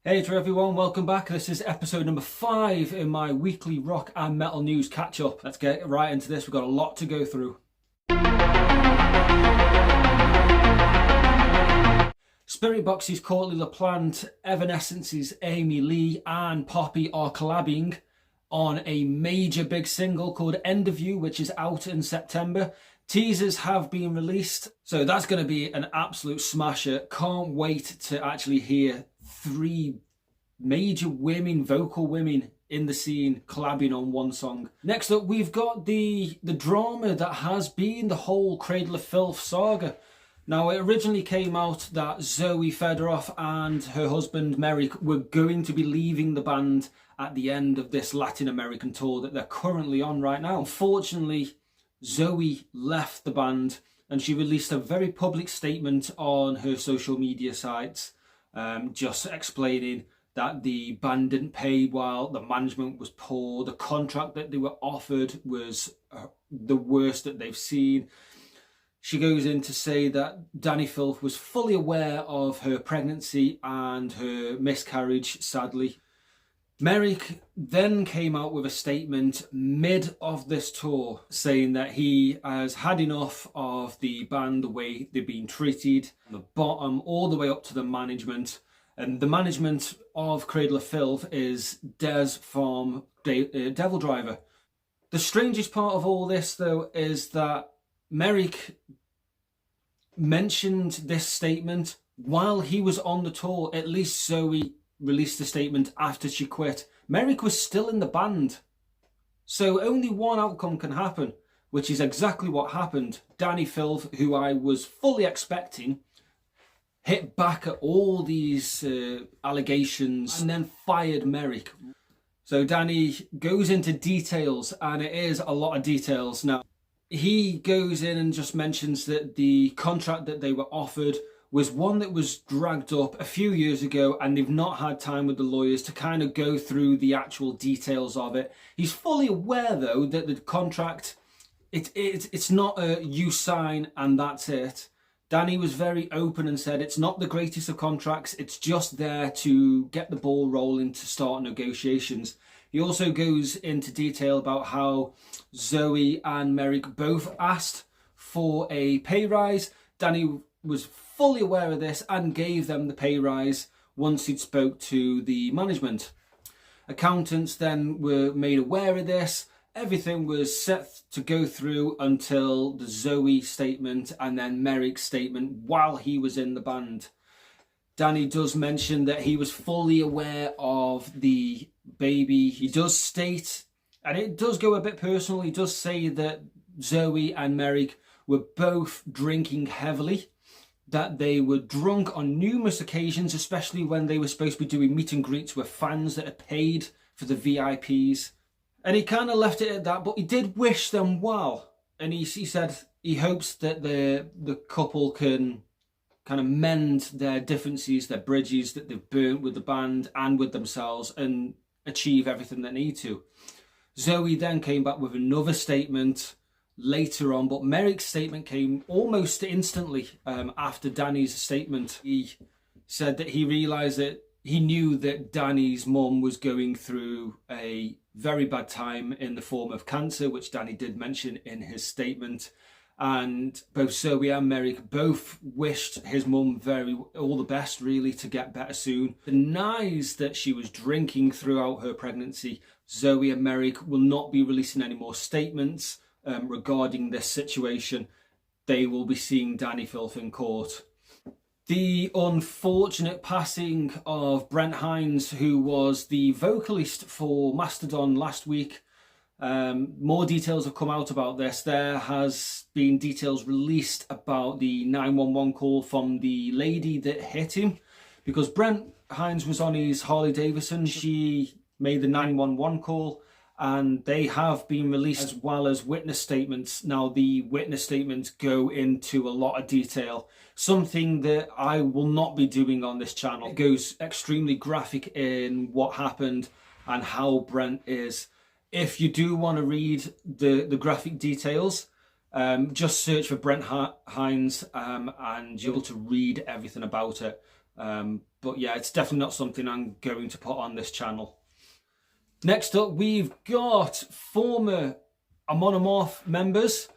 Hey to everyone, welcome back. This is episode number 5 in my weekly rock and metal news catch up. Let's get right into this. We've got a lot to go through. Spiritbox's Courtney LaPlante, Evanscence's Amy Lee and Poppy are collabing on a major big single called End of You, which is out in September. Teasers have been released, so that's going to be an absolute smasher. Can't wait to actually hear 3 major vocal women in the scene collabing on one song. Next up, we've got the drama that has been the whole Cradle of Filth saga. Now, it originally came out that Zooey Fedorov and her husband Merrick were going to be leaving the band at the end of this Latin American tour that they're currently on right now. Unfortunately, Zooey left the band and she released a very public statement on her social media sites, just explaining that the band didn't pay well, the management was poor, the contract that they were offered was the worst that they've seen. She goes in to say that Dani Filth was fully aware of her pregnancy and her miscarriage, sadly. Merrick then came out with a statement mid of this tour saying that he has had enough of the band, the way they've been treated, from the bottom all the way up to the management. And the management of Cradle of Filth is Des from Devil Driver. The strangest part of all this, though, is that Merrick mentioned this statement while he was on the tour. At least Zooey released the statement after she quit. Merrick was still in the band. So only one outcome can happen, which is exactly what happened. Dani Filth, who I was fully expecting, hit back at all these allegations and then fired Merrick. So Dani goes into details, and it is a lot of details. Now, he goes in and just mentions that the contract that they were offered was one that was dragged up a few years ago, and they've not had time with the lawyers to kind of go through the actual details of it. He's fully aware, though, that the contract, it's not a you sign and that's it. Dani was very open and said it's not the greatest of contracts, it's just there to get the ball rolling to start negotiations. He also goes into detail about how Zooey and Merrick both asked for a pay rise. Dani was fully aware of this and gave them the pay rise once he'd spoke to the management. Accountants then were made aware of this. Everything was set to go through until the Zooey statement and then Merrick's statement while he was in the band. Dani does mention that he was fully aware of the baby. He does state, and it does go a bit personal, he does say that Zooey and Merrick were both drinking heavily, that they were drunk on numerous occasions, especially when they were supposed to be doing meet and greets with fans that had paid for the VIPs. And he kind of left it at that, but he did wish them well. And he said he hopes that the couple can kind of mend their differences, their bridges that they've burnt with the band and with themselves, and achieve everything they need to. Zooey then came back with another statement later on, but Merrick's statement came almost instantly after Dani's statement. He said that he realised that he knew that Dani's mum was going through a very bad time in the form of cancer, which Dani did mention in his statement. And both Zooey and Merrick both wished his mum all the best, really, to get better soon. Denies that she was drinking throughout her pregnancy. Zooey and Merrick will not be releasing any more statements regarding this situation. They will be seeing Dani Filth in court. The unfortunate passing of Brent Hinds, who was the vocalist for Mastodon last week. More details have come out about this. There has been details released about the 911 call from the lady that hit him, because Brent Hinds was on his Harley Davidson. She made the 911 call, and they have been released, as well as witness statements. Now, the witness statements go into a lot of detail, something that I will not be doing on this channel. It goes extremely graphic in what happened and how Brent is. If you do want to read the graphic details, just search for Brent Hinds and you're able to read everything about it. But yeah, it's definitely not something I'm going to put on this channel. Next up, we've got former Amon Amarth members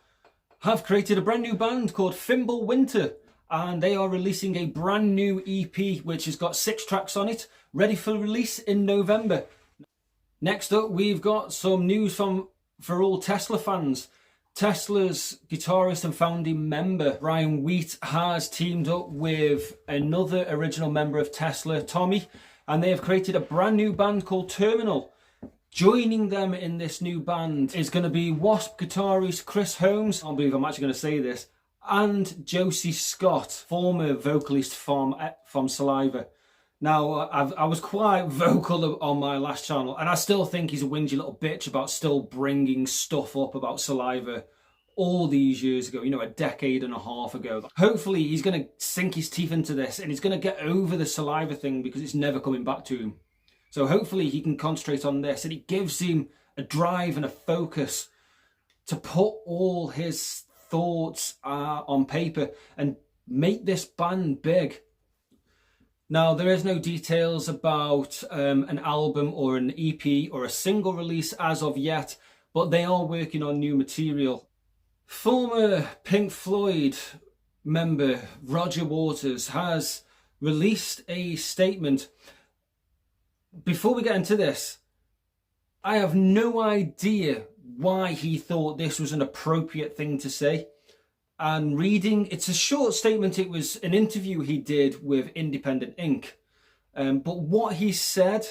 have created a brand new band called Fimble Winter, and they are releasing a brand new EP which has got 6 tracks on it, ready for release in November. Next up, we've got some news for all Tesla fans. Tesla's guitarist and founding member Brian Wheat has teamed up with another original member of Tesla, Tommy, and they have created a brand new band called Terminal. Joining them in this new band is going to be W.A.S.P guitarist Chris Holmes, I can't believe I'm actually going to say this, and Josey Scott, former vocalist from Saliva. Now, I was quite vocal on my last channel, and I still think he's a whingy little bitch about still bringing stuff up about Saliva all these years ago, you know, a decade and a half ago. Hopefully he's going to sink his teeth into this and he's going to get over the Saliva thing, because it's never coming back to him. So hopefully he can concentrate on this, and it gives him a drive and a focus to put all his thoughts on paper and make this band big. Now, there is no details about an album or an EP or a single release as of yet, but they are working on new material. Former Pink Floyd member Roger Waters has released a statement. Before we get into this, I have no idea why he thought this was an appropriate thing to say. And reading, it's a short statement. It was an interview he did with Independent Ink. But what he said,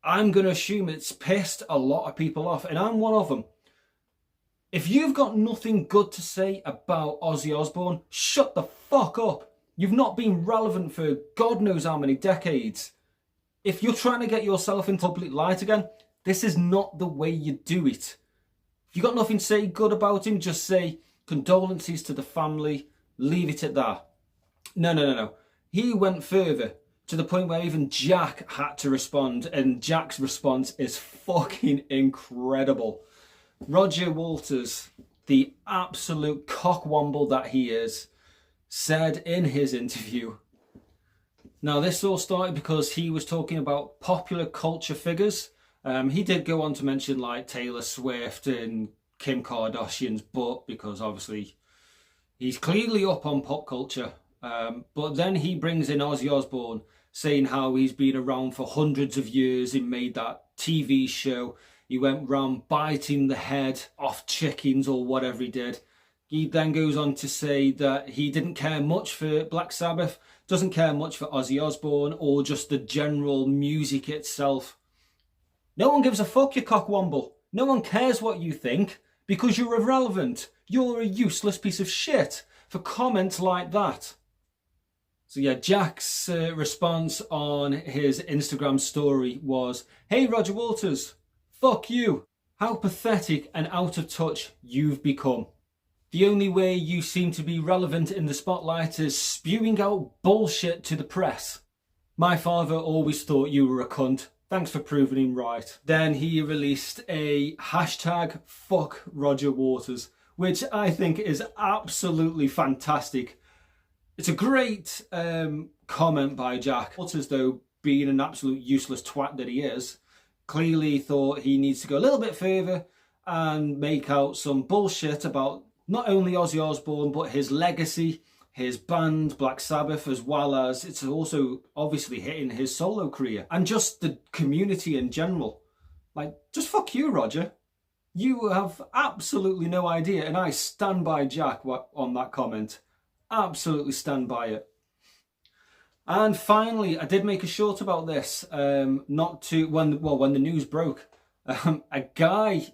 I'm going to assume it's pissed a lot of people off, and I'm one of them. If you've got nothing good to say about Ozzy Osbourne, shut the fuck up. You've not been relevant for God knows how many decades. If you're trying to get yourself into public light again, this is not the way you do it. If you've got nothing to say good about him, just say condolences to the family, leave it at that. No. He went further, to the point where even Jack had to respond, and Jack's response is fucking incredible. Roger Waters, the absolute cockwomble that he is, said in his interview. Now, this all started because he was talking about popular culture figures. He did go on to mention like Taylor Swift and Kim Kardashian's butt, because obviously he's clearly up on pop culture. But then he brings in Ozzy Osbourne, saying how he's been around for hundreds of years and made that TV show. He went round biting the head off chickens or whatever he did. He then goes on to say that he didn't care much for Black Sabbath, doesn't care much for Ozzy Osbourne or just the general music itself. No one gives a fuck, you cockwomble. No one cares what you think, because you're irrelevant. You're a useless piece of shit for comments like that. So yeah, Jack's response on his Instagram story was, "Hey Roger Waters, fuck you. How pathetic and out of touch you've become. The only way you seem to be relevant in the spotlight is spewing out bullshit to the press. My father always thought you were a cunt. Thanks for proving him right." Then he released a hashtag fuck Roger Waters, which I think is absolutely fantastic. It's a great comment by Jack. Waters, though, being an absolute useless twat that he is, clearly thought he needs to go a little bit further and make out some bullshit about not only Ozzy Osbourne, but his legacy, his band, Black Sabbath, as well as it's also obviously hitting his solo career and just the community in general. Like, just fuck you, Roger. You have absolutely no idea, and I stand by Jack on that comment. Absolutely stand by it. And finally, I did make a short about this, when the news broke. A guy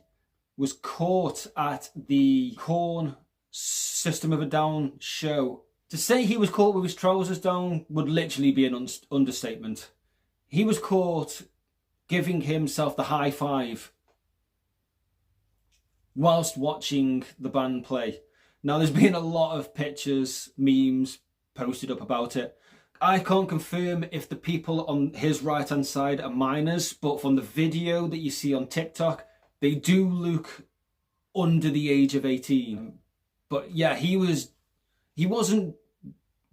was caught at the Korn System of a Down show. To say he was caught with his trousers down would literally be an understatement. He was caught giving himself the high five whilst watching the band play. Now, there's been a lot of pictures, memes posted up about it. I can't confirm if the people on his right-hand side are minors, but from the video that you see on TikTok, they do look under the age of 18. But yeah, he wasn't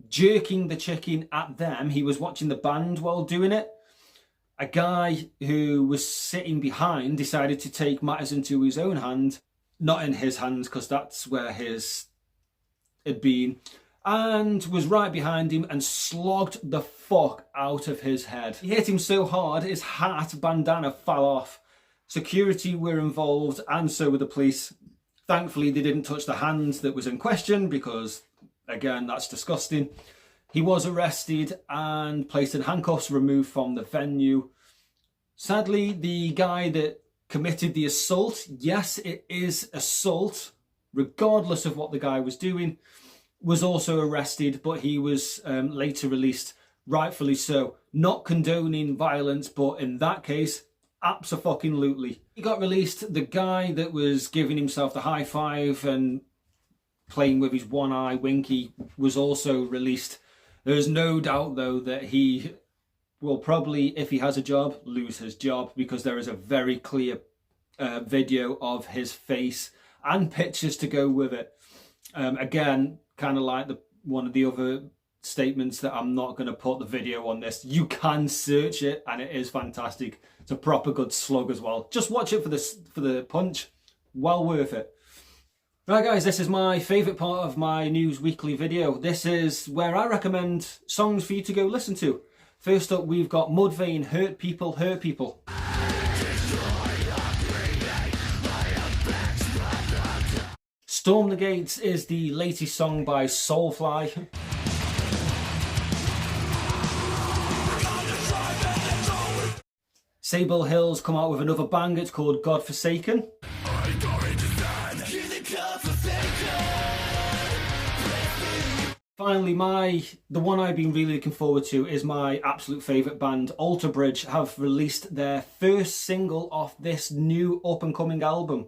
jerking the chicken at them. He was watching the band while doing it. A guy who was sitting behind decided to take matters into his own hand, not in his hands because that's where his had been, and was right behind him and slogged the fuck out of his head. He hit him so hard his hat bandana fell off. Security were involved and so were the police. Thankfully they didn't touch the hand that was in question because, again, that's disgusting. He was arrested and placed in handcuffs, removed from the venue. Sadly, the guy that committed the assault, yes, it is assault, regardless of what the guy was doing, was also arrested, but he was later released, rightfully so. Not condoning violence, but in that case, abso-fucking-lutely. He got released. The guy that was giving himself the high five and playing with his one eye winky was also released. There's no doubt, though, that he will probably, if he has a job, lose his job because there is a very clear video of his face and pictures to go with it. Again, kind of like one of the other statements that I'm not going to put the video on this. You can search it and it is fantastic. It's a proper good slug as well. Just watch it for the punch. Well worth it. Right guys, this is my favourite part of my news weekly video. This is where I recommend songs for you to go listen to. First up, we've got Mudvayne, Hurt People, Hurt People. Storm the Gates is the latest song by Soulfly. Sable Hill's come out with another bang, it's called Godforsaken. Finally, the one I've been really looking forward to is my absolute favourite band, Alter Bridge, have released their first single off this new up-and-coming album.